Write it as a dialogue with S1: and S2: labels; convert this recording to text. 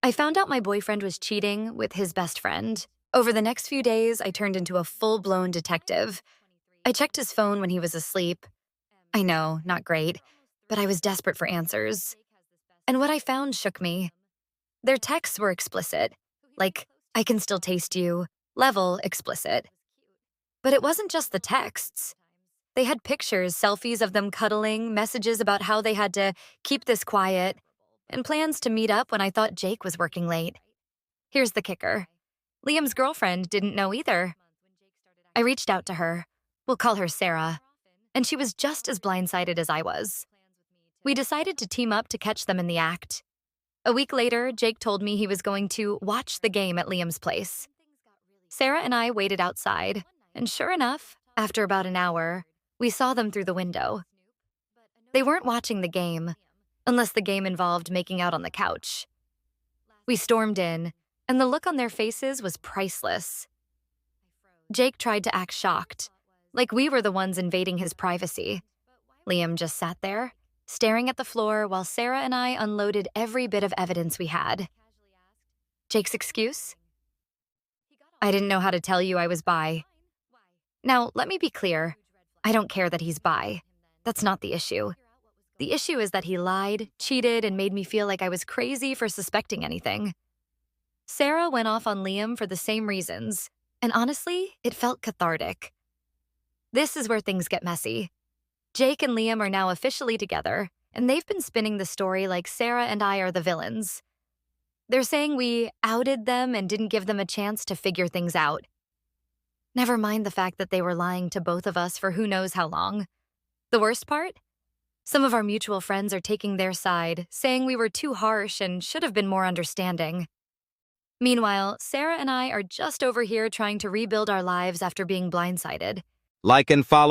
S1: I found out my boyfriend was cheating with his best friend. Over the next few days, I turned into a full-blown detective. I checked his phone when he was asleep. I know, not great, but I was desperate for answers. And what I found shook me. Their texts were explicit, like, I can still taste you, level explicit. But it wasn't just the texts. They had pictures, selfies of them cuddling, messages about how they had to keep this quiet, and plans to meet up when I thought Jake was working late. Here's the kicker. Liam's girlfriend didn't know either. I reached out to her. We'll call her Sarah. And she was just as blindsided as I was. We decided to team up to catch them in the act. A week later, Jake told me he was going to watch the game at Liam's place. Sarah and I waited outside, and sure enough, after about an hour, we saw them through the window. They weren't watching the game, unless the game involved making out on the couch. We stormed in, and the look on their faces was priceless. Jake tried to act shocked, like we were the ones invading his privacy. Liam just sat there, staring at the floor while Sarah and I unloaded every bit of evidence we had. Jake's excuse? I didn't know how to tell you I was bi. Now, let me be clear. I don't care that he's bi. That's not the issue. The issue is that he lied, cheated, and made me feel like I was crazy for suspecting anything. Sarah went off on Liam for the same reasons, and honestly, it felt cathartic. This is where things get messy. Jake and Liam are now officially together, and they've been spinning the story like Sarah and I are the villains. They're saying we outed them and didn't give them a chance to figure things out. Never mind the fact that they were lying to both of us for who knows how long. The worst part? Some of our mutual friends are taking their side, saying we were too harsh and should have been more understanding. Meanwhile, Sarah and I are just over here trying to rebuild our lives after being blindsided.
S2: Like and follow.